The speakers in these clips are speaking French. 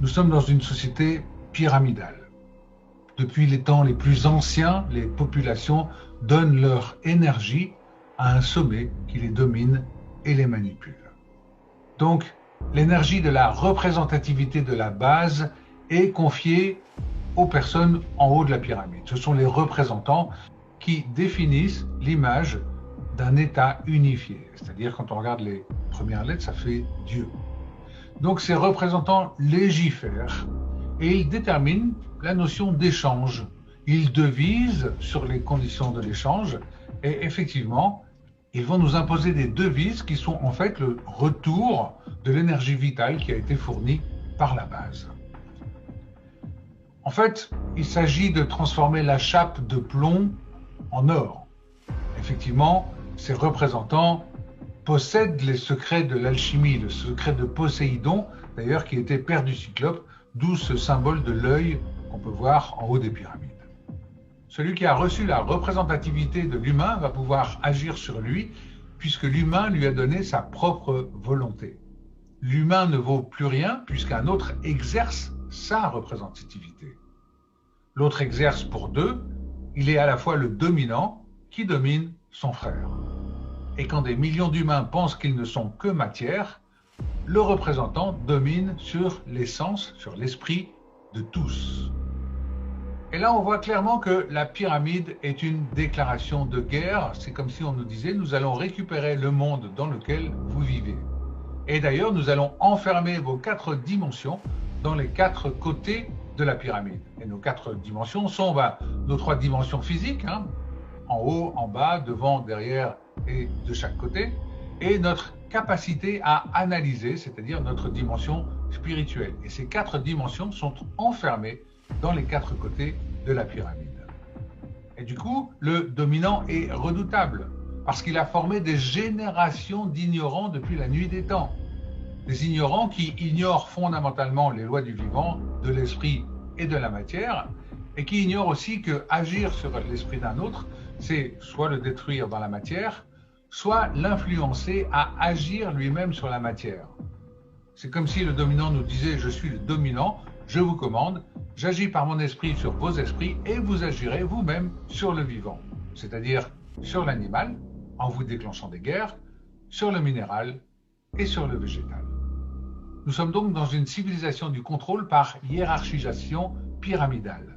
Nous sommes dans une société pyramidale. Depuis les temps les plus anciens, les populations donnent leur énergie à un sommet qui les domine et les manipule. Donc, l'énergie de la représentativité de la base est confiée aux personnes en haut de la pyramide. Ce sont les représentants qui définissent l'image d'un État unifié. C'est-à-dire, quand on regarde les premières lettres, ça fait Dieu. Donc, ces représentants légifèrent et ils déterminent la notion d'échange. Ils devisent sur les conditions de l'échange et effectivement, ils vont nous imposer des devises qui sont en fait le retour de l'énergie vitale qui a été fournie par la base. En fait, il s'agit de transformer la chape de plomb en or. Effectivement, ces représentants possèdent les secrets de l'alchimie, le secret de Poséidon, d'ailleurs qui était père du Cyclope, d'où ce symbole de l'œil qu'on peut voir en haut des pyramides. Celui qui a reçu la représentativité de l'humain va pouvoir agir sur lui, puisque l'humain lui a donné sa propre volonté. L'humain ne vaut plus rien, puisqu'un autre exerce sa représentativité. L'autre exerce pour deux, il est à la fois le dominant qui domine son frère. Et quand des millions d'humains pensent qu'ils ne sont que matière, le représentant domine sur l'essence, sur l'esprit de tous. Et là, on voit clairement que la pyramide est une déclaration de guerre. C'est comme si on nous disait, nous allons récupérer le monde dans lequel vous vivez. Et d'ailleurs, nous allons enfermer vos 4 dimensions dans les 4 côtés de la pyramide. Et nos 4 dimensions sont nos 3 dimensions physiques, en haut, en bas, devant, derrière et de chaque côté, et notre capacité à analyser, c'est-à-dire notre dimension spirituelle. Et ces 4 dimensions sont enfermées dans les 4 côtés de la pyramide. Et du coup, le dominant est redoutable, parce qu'il a formé des générations d'ignorants depuis la nuit des temps. Des ignorants qui ignorent fondamentalement les lois du vivant, de l'esprit et de la matière, et qui ignorent aussi que agir sur l'esprit d'un autre, c'est soit le détruire dans la matière, soit l'influencer à agir lui-même sur la matière. C'est comme si le dominant nous disait « je suis le dominant, je vous commande, j'agis par mon esprit sur vos esprits et vous agirez vous-même sur le vivant, c'est-à-dire sur l'animal, en vous déclenchant des guerres, sur le minéral et sur le végétal. » Nous sommes donc dans une civilisation du contrôle par hiérarchisation pyramidale.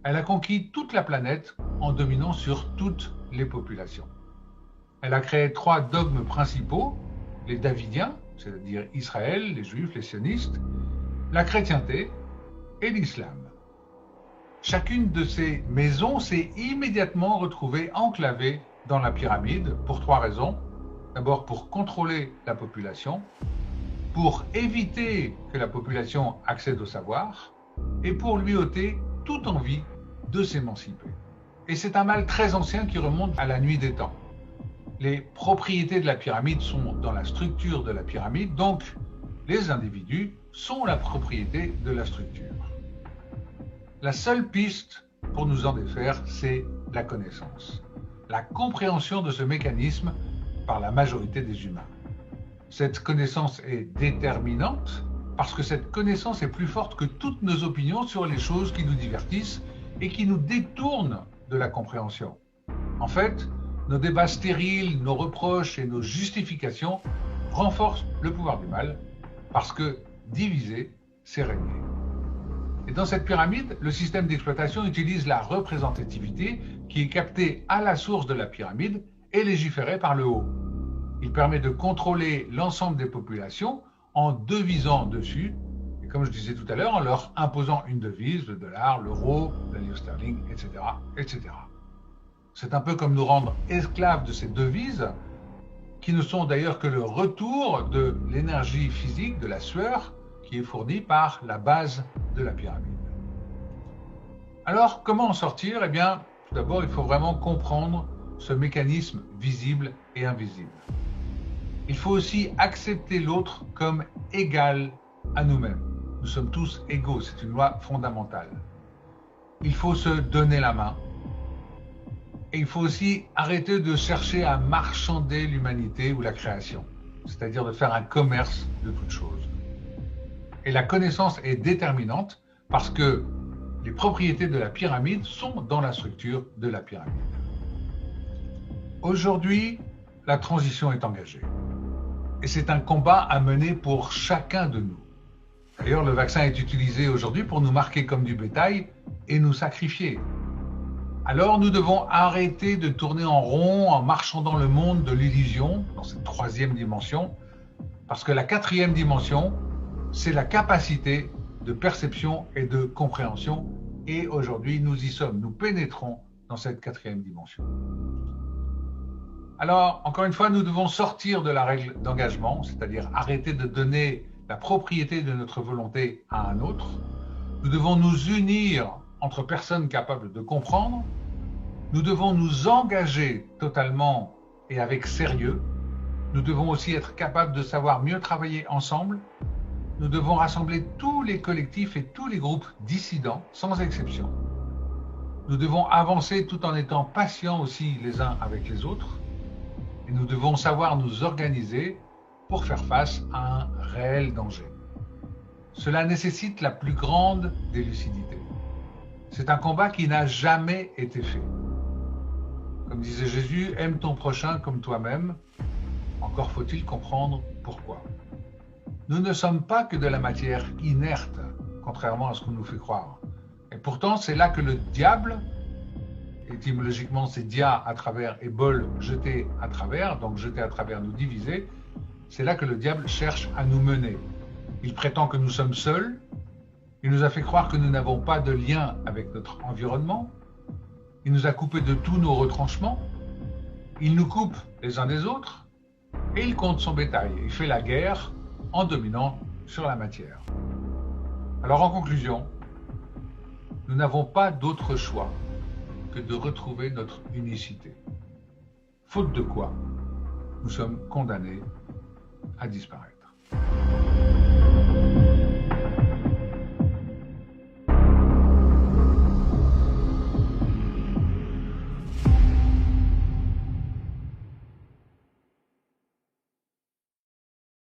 Elle a conquis toute la planète en dominant sur toutes les populations. Elle a créé 3 dogmes principaux, les Davidiens, c'est-à-dire Israël, les Juifs, les sionistes, la chrétienté et l'islam. Chacune de ces maisons s'est immédiatement retrouvée enclavée dans la pyramide pour 3 raisons. D'abord pour contrôler la population, pour éviter que la population accède au savoir et pour lui ôter toute envie de s'émanciper. Et c'est un mal très ancien qui remonte à la nuit des temps. Les propriétés de la pyramide sont dans la structure de la pyramide, donc les individus sont la propriété de la structure. La seule piste pour nous en défaire, c'est la connaissance, la compréhension de ce mécanisme par la majorité des humains. Cette connaissance est déterminante parce que cette connaissance est plus forte que toutes nos opinions sur les choses qui nous divertissent et qui nous détournent de la compréhension. En fait, nos débats stériles, nos reproches et nos justifications renforcent le pouvoir du mal parce que diviser, c'est régner. Et dans cette pyramide, le système d'exploitation utilise la représentativité qui est captée à la source de la pyramide et légiférée par le haut. Il permet de contrôler l'ensemble des populations en devisant dessus, et comme je disais tout à l'heure, en leur imposant une devise, le dollar, l'euro, la livre sterling, etc., etc. C'est un peu comme nous rendre esclaves de ces devises, qui ne sont d'ailleurs que le retour de l'énergie physique, de la sueur, qui est fournie par la base de la pyramide. Alors, comment en sortir? Eh bien, tout d'abord, il faut vraiment comprendre ce mécanisme visible et invisible. Il faut aussi accepter l'autre comme égal à nous-mêmes. Nous sommes tous égaux, c'est une loi fondamentale. Il faut se donner la main. Et il faut aussi arrêter de chercher à marchander l'humanité ou la création, c'est-à-dire de faire un commerce de toutes choses. Et la connaissance est déterminante parce que les propriétés de la pyramide sont dans la structure de la pyramide. Aujourd'hui, la transition est engagée. Et c'est un combat à mener pour chacun de nous. D'ailleurs, le vaccin est utilisé aujourd'hui pour nous marquer comme du bétail et nous sacrifier. Alors nous devons arrêter de tourner en rond en marchant dans le monde de l'illusion, dans cette troisième dimension, parce que la quatrième dimension, c'est la capacité de perception et de compréhension. Et aujourd'hui, nous y sommes, nous pénétrons dans cette quatrième dimension. Alors, encore une fois, nous devons sortir de la règle d'engagement, c'est-à-dire arrêter de donner la propriété de notre volonté à un autre. Nous devons nous unir entre personnes capables de comprendre. Nous devons nous engager totalement et avec sérieux. Nous devons aussi être capables de savoir mieux travailler ensemble. Nous devons rassembler tous les collectifs et tous les groupes dissidents, sans exception. Nous devons avancer tout en étant patients aussi les uns avec les autres. Et nous devons savoir nous organiser pour faire face à un réel danger. Cela nécessite la plus grande des lucidités. C'est un combat qui n'a jamais été fait. Comme disait Jésus, aime ton prochain comme toi-même. Encore faut-il comprendre pourquoi. Nous ne sommes pas que de la matière inerte, contrairement à ce qu'on nous fait croire. Et pourtant, c'est là que le diable, étymologiquement c'est dia à travers et bol, jeter à travers, donc jeter à travers, nous diviser, c'est là que le diable cherche à nous mener. Il prétend que nous sommes seuls, il nous a fait croire que nous n'avons pas de lien avec notre environnement, il nous a coupés de tous nos retranchements, il nous coupe les uns des autres, et il compte son bétail, il fait la guerre en dominant sur la matière. Alors en conclusion, nous n'avons pas d'autre choix que de retrouver notre unicité. Faute de quoi, nous sommes condamnés à disparaître.